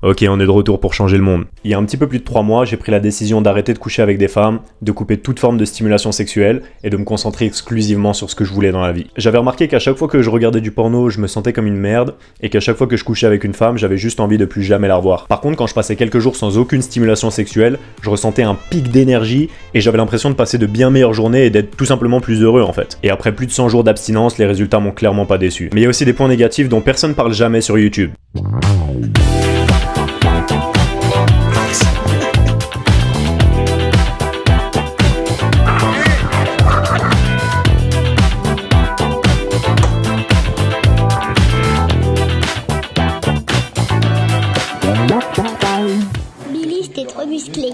Ok, on est de retour pour changer le monde. Il y a un petit peu plus de 3 mois, j'ai pris la décision d'arrêter de coucher avec des femmes, de couper toute forme de stimulation sexuelle et de me concentrer exclusivement sur ce que je voulais dans la vie. J'avais remarqué qu'à chaque fois que je regardais du porno, je me sentais comme une merde et qu'à chaque fois que je couchais avec une femme, j'avais juste envie de plus jamais la revoir. Par contre, quand je passais quelques jours sans aucune stimulation sexuelle, je ressentais un pic d'énergie et j'avais l'impression de passer de bien meilleures journées et d'être tout simplement plus heureux en fait. Et après plus de 100 jours d'abstinence, les résultats m'ont clairement pas déçu. Mais il y a aussi des points négatifs dont personne parle jamais sur YouTube. Billy, t'es trop musclé.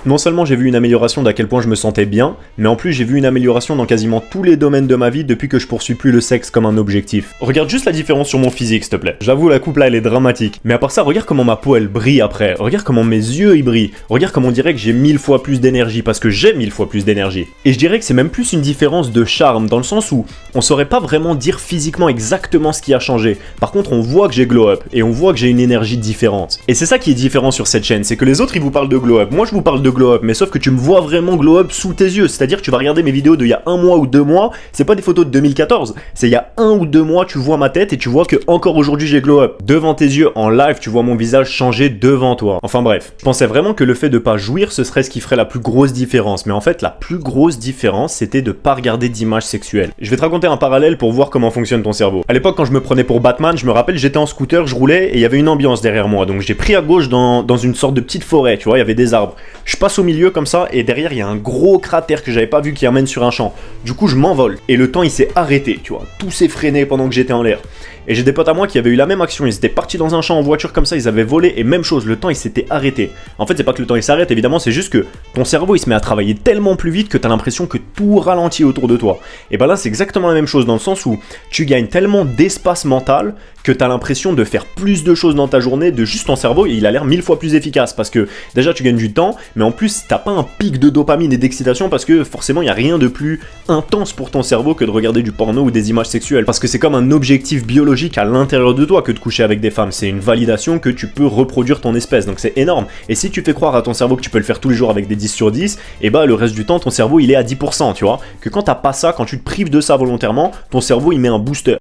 Non seulement j'ai vu une amélioration d'à quel point je me sentais bien, mais en plus j'ai vu une amélioration dans quasiment tous les domaines de ma vie depuis que je poursuis plus le sexe comme un objectif. Regarde juste la différence sur mon physique s'il te plaît. J'avoue la coupe là elle est dramatique. Mais à part ça, regarde comment ma peau elle brille après. Regarde comment mes yeux ils brillent. Regarde comment on dirait que j'ai 1000 fois plus d'énergie parce que j'ai 1000 fois plus d'énergie. Et je dirais que c'est même plus une différence de charme dans le sens où on saurait pas vraiment dire physiquement exactement ce qui a changé. Par contre on voit que j'ai glow up et on voit que j'ai une énergie différente. Et c'est ça qui est différent sur cette chaîne, c'est que les autres ils vous parlent de glow up. Moi je vous parle de glow up, mais sauf que tu me vois vraiment glow up sous tes yeux, c'est-à-dire que tu vas regarder mes vidéos d'il y a 1 mois ou 2 mois, c'est pas des photos de 2014, c'est il y a 1 ou 2 mois, tu vois ma tête et tu vois que encore aujourd'hui j'ai glow up. Devant tes yeux, en live, tu vois mon visage changer devant toi. Enfin bref, je pensais vraiment que le fait de pas jouir, ce serait ce qui ferait la plus grosse différence, mais en fait la plus grosse différence, c'était de pas regarder d'images sexuelles. Je vais te raconter un parallèle pour voir comment fonctionne ton cerveau. À l'époque, quand je me prenais pour Batman, je me rappelle, j'étais en scooter, je roulais et il y avait une ambiance derrière moi, donc j'ai pris à gauche dans une sorte de petite forêt, tu vois, il y avait des arbres. Je passe au milieu comme ça et derrière il y a un gros cratère que j'avais pas vu qui amène sur un champ. Du coup je m'envole et le temps il s'est arrêté, tu vois, tout s'est freiné pendant que j'étais en l'air. Et j'ai des potes à moi qui avaient eu la même action, ils étaient partis dans un champ en voiture comme ça, ils avaient volé et même chose, le temps il s'était arrêté. En fait c'est pas que le temps il s'arrête évidemment, c'est juste que ton cerveau il se met à travailler tellement plus vite que t'as l'impression que tout ralentit autour de toi. Et ben là c'est exactement la même chose dans le sens où tu gagnes tellement d'espace mental que t'as l'impression de faire plus de choses dans ta journée, de juste ton cerveau il a l'air 1000 fois plus efficace parce que déjà tu gagnes du temps, mais en plus t'as pas un pic de dopamine et d'excitation parce que forcément il y a rien de plus intense pour ton cerveau que de regarder du porno ou des images sexuelles parce que c'est comme un objectif biologique à l'intérieur de toi que de coucher avec des femmes, c'est une validation que tu peux reproduire ton espèce, donc c'est énorme. Et si tu fais croire à ton cerveau que tu peux le faire tous les jours avec des 10 sur 10, et bah le reste du temps ton cerveau il est à 10%, tu vois, que quand t'as pas ça, quand tu te prives de ça volontairement, ton cerveau il met un booster.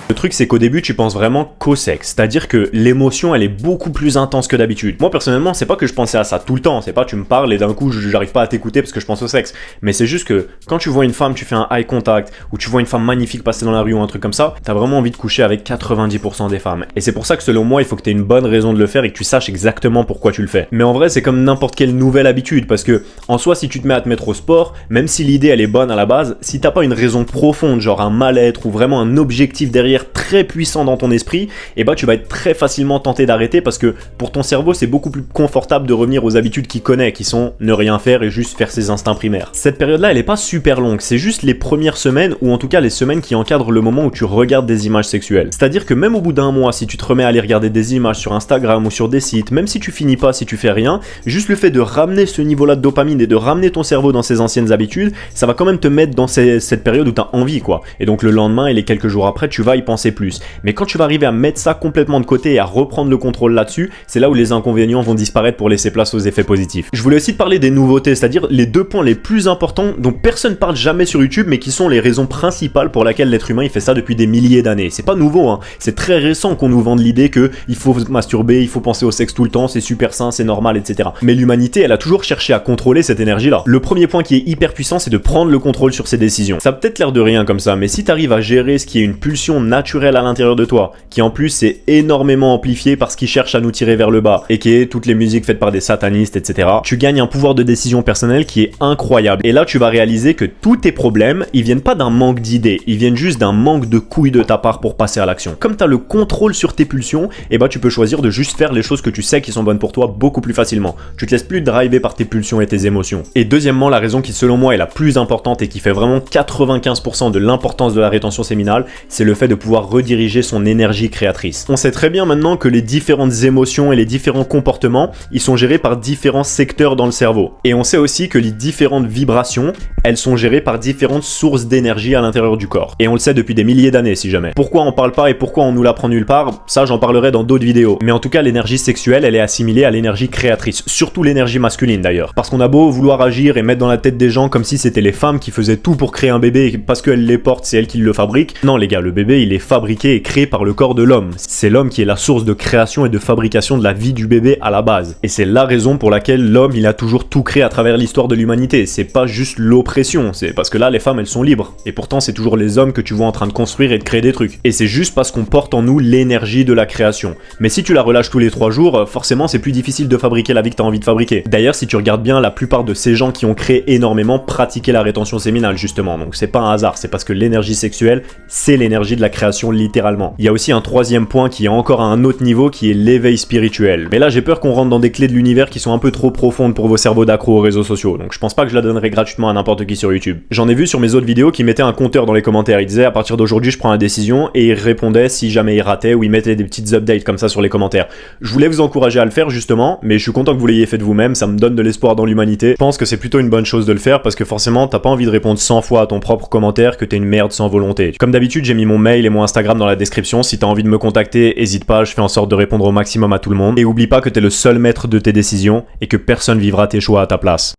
Le truc c'est qu'au début tu penses vraiment qu'au sexe, c'est-à-dire que l'émotion elle est beaucoup plus intense que d'habitude. Moi personnellement c'est pas que je pensais à ça tout le temps, c'est pas tu me parles et d'un coup j'arrive pas à t'écouter parce que je pense au sexe, mais c'est juste que quand tu vois une femme, tu fais un eye contact ou tu vois une femme magnifique passer dans la rue ou un truc comme ça, t'as vraiment envie de coucher avec 90% des femmes. Et c'est pour ça que selon moi il faut que t'aies une bonne raison de le faire et que tu saches exactement pourquoi tu le fais. Mais en vrai c'est comme n'importe quelle nouvelle habitude parce que en soi si tu te mets à te mettre au sport, même si l'idée elle est bonne à la base, si t'as pas une raison profonde, genre un mal-être ou vraiment un objectif derrière très puissant dans ton esprit, et bah tu vas être très facilement tenté d'arrêter parce que pour ton cerveau c'est beaucoup plus confortable de revenir aux habitudes qu'il connaît, qui sont ne rien faire et juste faire ses instincts primaires. Cette période là elle est pas super longue, c'est juste les premières semaines ou en tout cas les semaines qui encadrent le moment où tu regardes des images sexuelles. C'est-à-dire que même au bout d'un mois, si tu te remets à aller regarder des images sur Instagram ou sur des sites, même si tu finis pas, si tu fais rien, juste le fait de ramener ce niveau là de dopamine et de ramener ton cerveau dans ses anciennes habitudes, ça va quand même te mettre dans cette période où t'as envie quoi. Et donc le lendemain et les quelques jours après tu vas y penser plus. Mais quand tu vas arriver à mettre ça complètement de côté et à reprendre le contrôle là-dessus, c'est là où les inconvénients vont disparaître pour laisser place aux effets positifs. Je voulais aussi te parler des nouveautés, c'est-à-dire les 2 points les plus importants dont personne parle jamais sur YouTube, mais qui sont les raisons principales pour lesquelles l'être humain il fait ça depuis des milliers d'années. C'est pas nouveau, hein. C'est très récent qu'on nous vende l'idée que il faut masturber, il faut penser au sexe tout le temps, c'est super sain, c'est normal, etc. Mais l'humanité, elle a toujours cherché à contrôler cette énergie-là. Le premier point qui est hyper puissant, c'est de prendre le contrôle sur ses décisions. Ça a peut-être l'air de rien comme ça, mais si t'arrives à gérer ce qui est une pulsion naturelle à l'intérieur de toi, qui en plus est énormément amplifié par ce qui cherche à nous tirer vers le bas, et qui est toutes les musiques faites par des satanistes, etc. Tu gagnes un pouvoir de décision personnelle qui est incroyable. Et là, tu vas réaliser que tous tes problèmes, ils viennent pas d'un manque d'idées, ils viennent juste d'un manque de couilles de ta part pour passer à l'action. Comme tu as le contrôle sur tes pulsions, et bah tu peux choisir de juste faire les choses que tu sais qui sont bonnes pour toi beaucoup plus facilement. Tu te laisses plus driver par tes pulsions et tes émotions. Et deuxièmement, la raison qui selon moi est la plus importante et qui fait vraiment 95% de l'importance de la rétention séminale, c'est le fait de pouvoir rediriger son énergie créatrice. On sait très bien maintenant que les différentes émotions et les différents comportements, ils sont gérés par différents secteurs dans le cerveau. Et on sait aussi que les différentes vibrations, elles sont gérées par différentes sources d'énergie à l'intérieur du corps. Et on le sait depuis des milliers d'années si jamais. Pourquoi on parle pas et pourquoi on nous l'apprend nulle part, ça j'en parlerai dans d'autres vidéos. Mais en tout cas, l'énergie sexuelle, elle est assimilée à l'énergie créatrice, surtout l'énergie masculine d'ailleurs. Parce qu'on a beau vouloir agir et mettre dans la tête des gens comme si c'était les femmes qui faisaient tout pour créer un bébé parce qu'elles les portent, c'est elles qui le fabriquent. Non les gars, le bébé il est fabriqué et créé par le corps de l'homme. C'est l'homme qui est la source de création et de fabrication de la vie du bébé à la base. Et c'est la raison pour laquelle l'homme il a toujours tout créé à travers l'histoire de l'humanité. C'est pas juste l'oppression, c'est parce que là les femmes elles sont libres. Et pourtant c'est toujours les hommes que tu vois en train de construire et de créer des trucs. Et c'est juste parce qu'on porte en nous l'énergie de la création. Mais si tu la relâches tous les 3 jours, forcément c'est plus difficile de fabriquer la vie que t'as envie de fabriquer. D'ailleurs si tu regardes bien, la plupart de ces gens qui ont créé énormément pratiquaient la rétention séminale justement. Donc c'est pas un hasard, c'est parce que l'énergie sexuelle, c'est l'énergie de la création littéralement. Il y a aussi un troisième point qui est encore à un autre niveau qui est l'éveil spirituel. Mais là j'ai peur qu'on rentre dans des clés de l'univers qui sont un peu trop profondes pour vos cerveaux d'accro aux réseaux sociaux. Donc je pense pas que je la donnerai gratuitement à n'importe qui sur YouTube. J'en ai vu sur mes autres vidéos qui mettaient un compteur dans les commentaires. Il disait à partir d'aujourd'hui je prends la décision et il répondait si jamais il ratait ou il mettait des petites updates comme ça sur les commentaires. Je voulais vous encourager à le faire justement, mais je suis content que vous l'ayez fait de vous-même, ça me donne de l'espoir dans l'humanité. Je pense que c'est plutôt une bonne chose de le faire parce que forcément t'as pas envie de répondre 100 fois à ton propre commentaire que t'es une merde sans volonté. Comme d'habitude j'ai mis mon mail et mon Instagram dans la description, si t'as envie de me contacter, hésite pas, je fais en sorte de répondre au maximum à tout le monde. Et oublie pas que t'es le seul maître de tes décisions et que personne vivra tes choix à ta place.